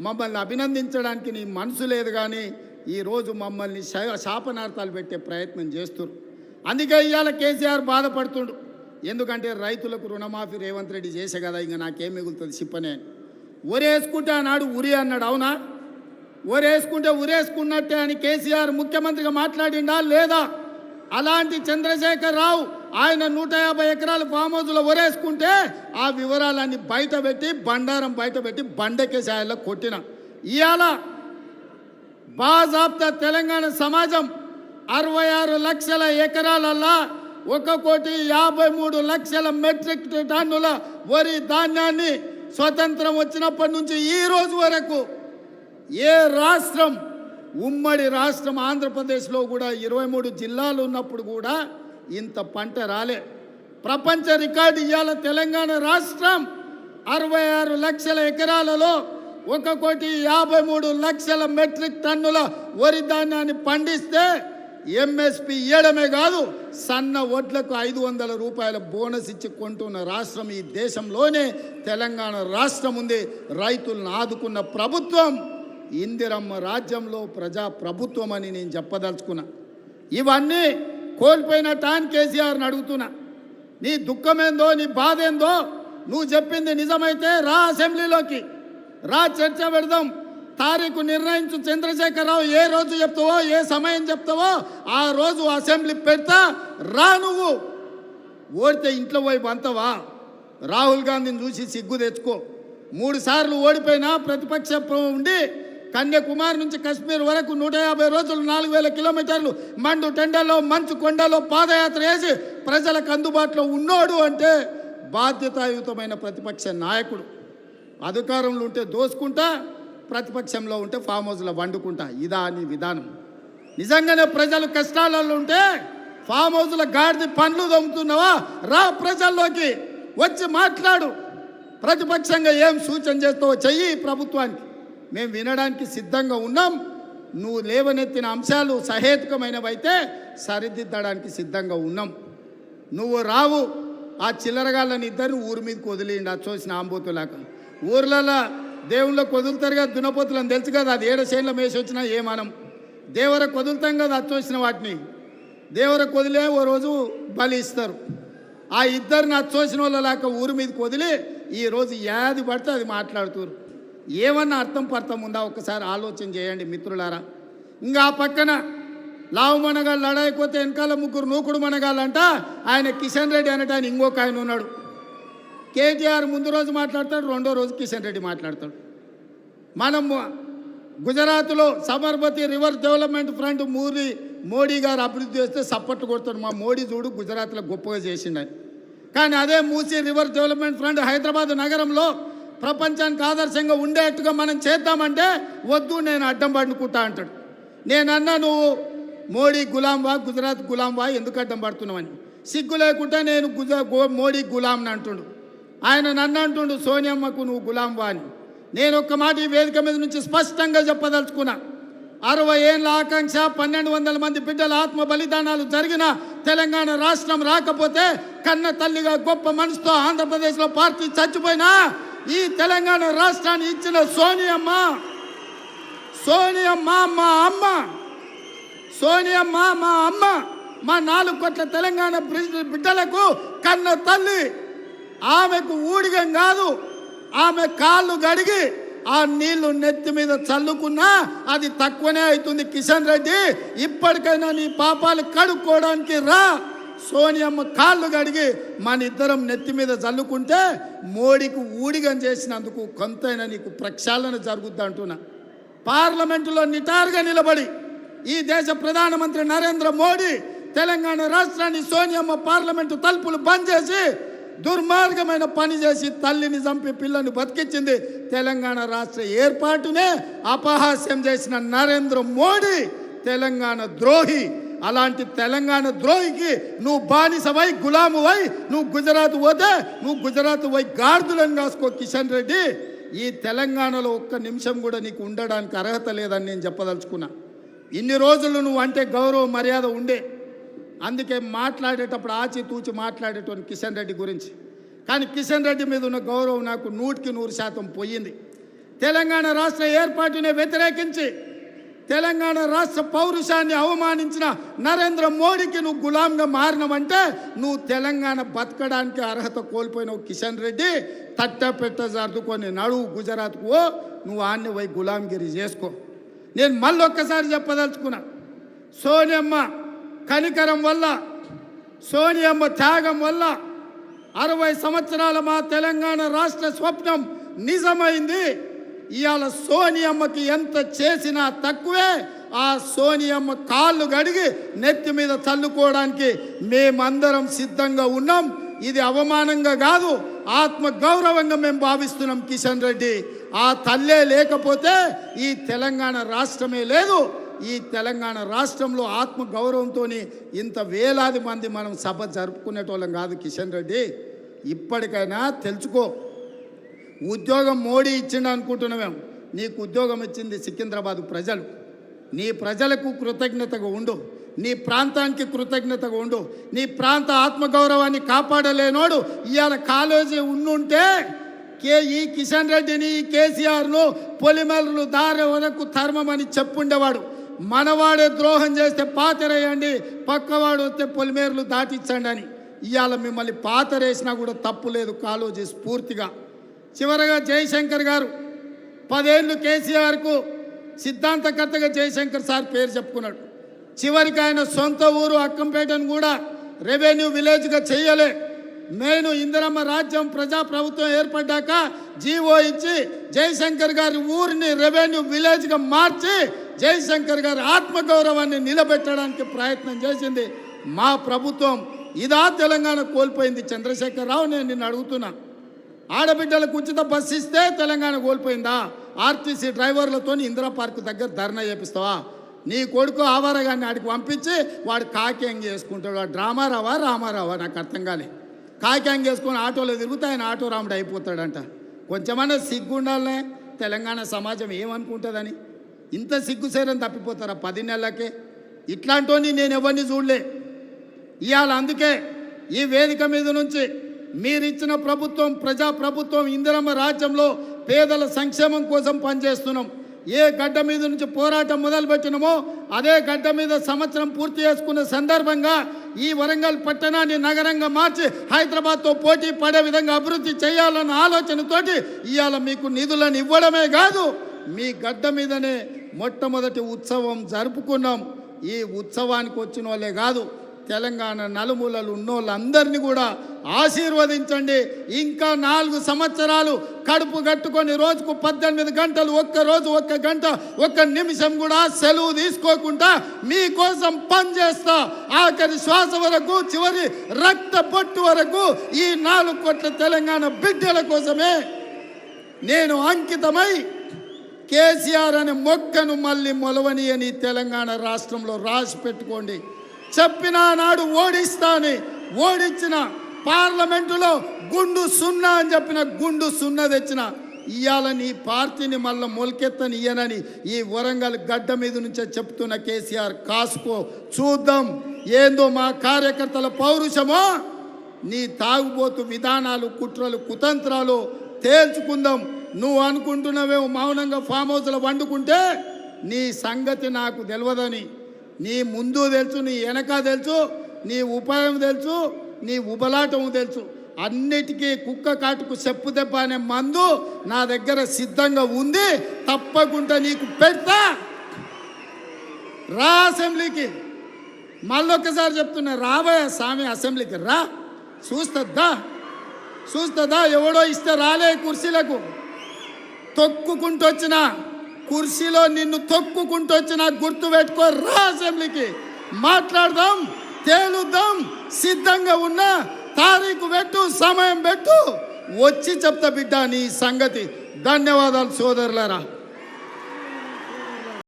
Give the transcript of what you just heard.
మమ్మల్ని అభినందించడానికి నీ మనసు లేదు, కానీ ఈరోజు మమ్మల్ని శాపనార్థాలు పెట్టే ప్రయత్నం చేస్తున్నారు. అందుకే ఇవాళ కేసీఆర్ బాధపడుతుండు. ఎందుకంటే రైతులకు రుణమాఫీ రేవంత్ రెడ్డి చేసే కదా, ఇంకా నాకేం మిగులుతుంది సిప్పనే. ఒరేసుకుంటే ఆనాడు ఉరి అన్నాడు, అవునా? ఒరేసుకుంటే ఉరేసుకున్నట్టే అని కేసీఆర్ ముఖ్యమంత్రిగా మాట్లాడిండా లేదా? అలాంటి చంద్రశేఖర్ రావు ఆయన 150 ఎకరాలు ఫామ్ హౌస్లో ఒరేసుకుంటే ఆ వివరాలన్నీ బయటపెట్టి బండారం బయటపెట్టి బండకేసాయల్లో కొట్టిన. ఇవాళ బాజాబ్తా తెలంగాణ సమాజం 66 లక్షల ఎకరాలల్లా 1,53,00,000 మెట్రిక్ టన్నుల వరి ధాన్యాన్ని స్వతంత్రం వచ్చినప్పటి నుంచి ఈ రోజు వరకు ఏ రాష్ట్రం, ఉమ్మడి రాష్ట్రం ఆంధ్రప్రదేశ్లో కూడా 23 జిల్లాలు ఉన్నప్పుడు కూడా ఇంత పంట రాలే. ప్రపంచ రికార్డు ఇవాళ తెలంగాణ రాష్ట్రం 66 లక్షల ఎకరాలలో 1,53,00,000 మెట్రిక్ టన్నుల వరి ధాన్యాన్ని పండిస్తే ఎంఎస్పి ఇవ్వడమే కాదు, సన్న వడ్లకు 500 రూపాయల బోనస్ ఇచ్చి కొంటున్న రాష్ట్రం ఈ దేశంలోనే తెలంగాణ రాష్ట్రం ఉంది. రైతులను ఆదుకున్న ప్రభుత్వం ఇందిరమ్మ రాజ్యంలో ప్రజా ప్రభుత్వం అని నేను చెప్పదలుచుకున్నా. ఇవన్నీ కోల్పోయిన టాన్ కేసీఆర్ని అడుగుతున్నా, నీ దుఃఖమేందో నీ బాధ ఏందో నువ్వు చెప్పింది నిజమైతే రా, అసెంబ్లీలోకి రా, చర్చ పెడదాం. తారీఖు నిర్ణయించు చంద్రశేఖరరావు, ఏ రోజు చెప్తావో ఏ సమయం చెప్తావో ఆ రోజు అసెంబ్లీ పెడతా, రా. నువ్వు ఓడితే ఇంట్లో పోయి బంతవా? రాహుల్ గాంధీని చూసి సిగ్గు తెచ్చుకో. 3 సార్లు ఓడిపోయినా ప్రతిపక్షం ఉండి కన్యాకుమారి నుంచి కశ్మీర్ వరకు 150 రోజులు 4000 కిలోమీటర్లు మండు టెండలో మంచు కొండలో పాదయాత్ర చేసి ప్రజలకు అందుబాటులో ఉన్నోడు అంటే బాధ్యతాయుతమైన ప్రతిపక్ష నాయకుడు. అధికారంలో ఉంటే దోసుకుంటా, ప్రతిపక్షంలో ఉంటే ఫామ్ హౌస్లో వండుకుంటా. ఇదా నీ విధానం? నిజంగానే ప్రజలు కష్టాలలో ఉంటే ఫామ్ హౌస్లో గాడిద పండ్లు దొంగతున్నావా? రా, ప్రజల్లోకి వచ్చి మాట్లాడు. ప్రతిపక్షంగా ఏం సూచన చేస్తావో చెయ్యి ప్రభుత్వానికి. మేము వినడానికి సిద్ధంగా ఉన్నాం. నువ్వు లేవనెత్తిన అంశాలు సహేతుకమైనవైతే సరిదిద్దడానికి సిద్ధంగా ఉన్నాం. నువ్వు రావు. ఆ చిల్లరగాళ్ళని ఇద్దరిని ఊరి మీదకి వదిలేయండి, అది చూసిన ఆంబోతులాక. ఊర్లలో దేవుళ్ళకి వదులుతారు కదా దున్నపోతులని తెలుసు కదా, అది 7 చేనుల మేసి వచ్చినా ఏమనం. దేవరకు వదులుతాం కదా, అది చూసిన వాటిని దేవరకు వదిలే ఓ రోజు బలి ఇస్తారు. ఆ ఇద్దరిని అది చూసిన వాళ్ళలాక ఊరి మీదకి వదిలి ఈరోజు ఏది పడితే అది మాట్లాడుతారు. ఏమన్నా అర్థం పర్థం ఉందా? ఒక్కసారి ఆలోచన చేయండి మిత్రులారా. ఇంకా ఆ పక్కన లావు మనగాళ్ళు లడాయిపోతే వెనకాల 3 నూకుడు మనగాళ్ళంట. ఆయన కిషన్ రెడ్డి అనట, ఆయన ఇంకొక ఆయన ఉన్నాడు. కేటీఆర్ ముందు రోజు మాట్లాడతాడు, రెండో రోజు కిషన్ రెడ్డి మాట్లాడతాడు. మనం గుజరాత్లో Sabarmati river development front Modi గారు అభివృద్ధి చేస్తే సపోర్ట్ కొడతాడు. మా మోడీ చూడు గుజరాత్లో గొప్పగా చేసిండని. కానీ అదే Musi river development front Hyderabad నగరంలో ప్రపంచానికి ఆదర్శంగా ఉండేట్టుగా మనం చేద్దామంటే వద్దు, నేను అడ్డం పడుకుంటా అంటాడు. నేనన్నా నువ్వు మోడీ గులాంవా, గుజరాత్ గులాంవా, ఎందుకు అడ్డం పడుతున్నావని. సిగ్గు లేకుంటే నేను మోడీ గులాంని అంటుండు. ఆయన నన్ను అంటుండు సోనియమ్మకు నువ్వు గులాంవా అని. నేను ఒక్క మాట ఈ వేదిక మీద నుంచి స్పష్టంగా చెప్పదలుచుకున్నా. 60 ఏళ్ళ ఆకాంక్ష, 1200 మంది బిడ్డల ఆత్మ బలిదానాలు జరిగిన తెలంగాణ రాష్ట్రం రాకపోతే కన్న తల్లిగా గొప్ప మనసుతో ఆంధ్రప్రదేశ్లో పార్టీ చచ్చిపోయినా ఈ తెలంగాణ రాష్ట్రాన్ని ఇచ్చిన సోనియమ్మ మా అమ్మ, సోనియమ్మ మా అమ్మ, మా 4 కోట్ల తెలంగాణ బిడ్డలకు కన్న తల్లి. ఆమెకు ఊడిగం కాదు, ఆమె కాళ్ళు గడిగి ఆ నీళ్లు నెత్తి మీద చల్లుకున్నా అది తక్కువనే అవుతుంది. కిషన్ రెడ్డి, ఇప్పటికైనా నీ పాపాలు కడుక్కోవడానికి రా. సోనియమ్మ కాళ్ళు గడిగి మన ఇద్దరం నెత్తి మీద చల్లుకుంటే మోడీకి ఊడిగం చేసినందుకు కొంతైనా నీకు ప్రక్షాళన జరుగుద్ది అంటున్నా. పార్లమెంటులో నిటారుగా నిలబడి ఈ దేశ ప్రధానమంత్రి నరేంద్ర మోడీ తెలంగాణ రాష్ట్రాన్ని సోనియమ్మ పార్లమెంటు తలుపులు బంద్ చేసి దుర్మార్గమైన పని చేసి తల్లిని చంపి పిల్లని బతికించింది. తెలంగాణ రాష్ట్ర ఏర్పాటునే అపహాస్యం చేసిన నరేంద్ర మోడీ తెలంగాణ ద్రోహి. అలాంటి తెలంగాణ ద్రోహికి నువ్వు బానిసవై గులామువై నువ్వు గుజరాత్ పోతే నువ్వు గుజరాత్ పోయి గాడిదలను కాసుకో. కిషన్ రెడ్డి, ఈ తెలంగాణలో ఒక్క నిమిషం కూడా నీకు ఉండడానికి అర్హత లేదని నేను చెప్పదలుచుకున్నా. ఇన్ని రోజులు నువ్వు అంటే గౌరవ మర్యాద ఉండే, అందుకే మాట్లాడేటప్పుడు ఆచితూచి మాట్లాడేటోని కిషన్ రెడ్డి గురించి. కానీ కిషన్ రెడ్డి మీద ఉన్న గౌరవం నాకు 100% పోయింది. తెలంగాణ రాష్ట్ర ఏర్పాటుని వ్యతిరేకించి తెలంగాణ రాష్ట్ర పౌరుషాన్ని అవమానించిన నరేంద్ర మోడీకి నువ్వు గులాంగా మారినవంటే నువ్వు తెలంగాణ బతకడానికి అర్హత కోల్పోయినావు. కిషన్ రెడ్డి తట్టపెట్ట సర్దుకొని నడువు గుజరాత్కు నువ్వు ఆన్ని పోయి గులాంగిరి చేసుకో. నేను మళ్ళొక్కసారి చెప్పదలుచుకున్నా, సోనియమ్మ కనికరం వల్ల, సోనియమ్మ త్యాగం వల్ల 60 సంవత్సరాల మా తెలంగాణ రాష్ట్ర స్వప్నం నిజమైంది. ఇవాళ సోనియమ్మకి ఎంత చేసినా తక్కువే. ఆ సోనియమ్మ కాళ్ళు గడిగి నెత్తి మీద చల్లుకోవడానికి మేమందరం సిద్ధంగా ఉన్నాం. ఇది అవమానంగా కాదు, ఆత్మ గౌరవంగా మేము భావిస్తున్నాం. కిషన్ రెడ్డి ఆ తల్లే లేకపోతే ఈ తెలంగాణ రాష్ట్రమే లేదు. ఈ తెలంగాణ రాష్ట్రంలో ఆత్మ గౌరవంతో ఇంత వేలాది మంది మనం సభ జరుపుకునేటోళ్ళం కాదు. కిషన్ రెడ్డి ఇప్పటికైనా తెలుసుకో, ఉద్యోగం మోడీ ఇచ్చిండు అనుకుంటున్నామేం, నీకు ఉద్యోగం ఇచ్చింది సికింద్రాబాద్ ప్రజలు. నీ ప్రజలకు కృతజ్ఞతగా ఉండు, నీ ప్రాంతానికి కృతజ్ఞతగా ఉండు. నీ ప్రాంత ఆత్మగౌరవాన్ని కాపాడలేనోడు ఇవాళ కాలేజీ ఉండుంటే ఈ కిషన్ రెడ్డిని, ఈ కేసీఆర్ను పొలిమేరలు దారి వరకు ధర్మమని చెప్పుండేవాడు. మనవాడే ద్రోహం చేస్తే పాతరేయండి, పక్కవాడు వస్తే పొలిమేరలు దాటించండి అని. ఇవాళ మిమ్మల్ని పాతరేసినా కూడా తప్పు లేదు కాలేజీ స్ఫూర్తిగా. చివరగా జయశంకర్ గారు 10 ఏళ్ళు కేసీఆర్కు సిద్ధాంతకర్తగా జయశంకర్ సార్ పేరు చెప్పుకున్నాడు. చివరికి ఆయన సొంత ఊరు అక్కంపేటను కూడా రెవెన్యూ విలేజ్గా చేయలే. నేను ఇందిరమ్మ రాజ్యం ప్రజాప్రభుత్వం ఏర్పడ్డాక జీవో ఇచ్చి జయశంకర్ గారి ఊరిని రెవెన్యూ విలేజ్గా మార్చి జయశంకర్ గారి ఆత్మగౌరవాన్ని నిలబెట్టడానికి ప్రయత్నం చేసింది మా ప్రభుత్వం. ఇదా తెలంగాణ కోల్పోయింది? చంద్రశేఖరరావు, నేను నిన్ను అడుగుతున్నా, ఆడబిడ్డలకు ఉచిత బస్సు ఇస్తే తెలంగాణ కోల్పోయిందా? ఆర్టీసీ డ్రైవర్లతో ఇందిరా పార్క్ దగ్గర ధర్నా చేపిస్తావా? నీ కొడుకు ఆవారగాన్ని ఆడికి పంపించి వాడు కాకింగ్ చేసుకుంటాడు. వాడు రామారావా నాకు అర్థం కాలే. కాకింగ్ చేసుకొని ఆటోలో తిరుగుతా ఆయన ఆటో రాముడు అయిపోతాడంట. కొంచెమన్నా సిగ్గు ఉండాలనే తెలంగాణ సమాజం ఏమనుకుంటుందని. ఇంత సిగ్గుసేరం తప్పిపోతారా 10 నెలలకే? ఇట్లాంటి నేను ఎవరిని చూడలే. ఇవాళ అందుకే ఈ వేదిక మీద నుంచి మీరిచ్చిన ప్రభుత్వం, ప్రజాప్రభుత్వం, ఇందిరమ్మ రాజ్యంలో పేదల సంక్షేమం కోసం పనిచేస్తున్నాం. ఏ గడ్డ మీద నుంచి పోరాటం మొదలుపెట్టినామో అదే గడ్డ మీద సంవత్సరం పూర్తి చేసుకున్న సందర్భంగా ఈ వరంగల్ పట్టణాన్ని నగరంగా మార్చి హైదరాబాద్తో పోటీ పడే విధంగా అభివృద్ధి చేయాలన్న ఆలోచనతోటి ఇవాళ మీకు నిధులను ఇవ్వడమే కాదు, మీ గడ్డ మీదనే మొట్టమొదటి ఉత్సవం జరుపుకున్నాం. ఈ ఉత్సవానికి వచ్చిన వాళ్ళే కాదు, తెలంగాణ నలుమూలలు ఉన్నోళ్ళందరినీ కూడా ఆశీర్వదించండి. ఇంకా 4 సంవత్సరాలు కడుపు కట్టుకొని రోజుకు 18 గంటలు, ఒక్కరోజు 1 గంట 1 నిమిషం కూడా సెలవు తీసుకోకుండా మీకోసం పనిచేస్తా. ఆఖరి శ్వాస వరకు, చివరి రక్త బొట్టు వరకు ఈ 4 కోట్ల తెలంగాణ బిడ్డల కోసమే నేను అంకితమై కేసీఆర్ అనే మొక్కను మళ్ళీ మొలవని అని తెలంగాణ రాష్ట్రంలో రాసి పెట్టుకోండి. చెప్పిన నాడు ఓడిస్తాని, ఓడించిన పార్లమెంటులో గుండు 0 అని చెప్పిన గుండు 0 తెచ్చిన. ఇవాళ నీ పార్టీని మళ్ళీ మొలకెత్తని ఇయ్యనని ఈ వరంగల్ గడ్డ మీద నుంచే చెప్తున్న కేసీఆర్, కాసుకో, చూద్దాం ఏందో మా కార్యకర్తల పౌరుషమో, నీ తాగుబోతు విధానాలు, కుట్రలు, కుతంత్రాలు తేల్చుకుందాం. నువ్వు అనుకుంటున్నావేమో మౌనంగా ఫామ్ హౌస్లో వండుకుంటే నీ సంగతి నాకు తెలియదని. నీ ముందు తెలుసు, నీ వెనక తెలుసు, నీ ఉపాయం తెలుసు, నీ ఉబలాటం తెలుసు. అన్నిటికీ కుక్క కాటుకు చెప్పు దెబ్బ అనే మందు నా దగ్గర సిద్ధంగా ఉంది. తప్పకుండా నీకు పెడతా. రా అసెంబ్లీకి. మళ్ళొక్కసారి చెప్తున్నా, రాబోయే స్వామి అసెంబ్లీకి రా. చూస్తుందా ఎవడో ఇస్తే రాలే కుర్చీలకు. తొక్కుకుంటూ వచ్చిన కుర్చీలో నిన్ను తొక్కుకుంటూ వచ్చిన గుర్తు పెట్టుకో. రా అసెంబ్లీకి, మాట్లాడదాం, తేలుద్దాం. సిద్ధంగా ఉన్నా తారీఖు పెట్టు, సమయం పెట్టు, వచ్చి చెప్తా బిడ్డ నీ సంగతి. ధన్యవాదాలు సోదరులారా.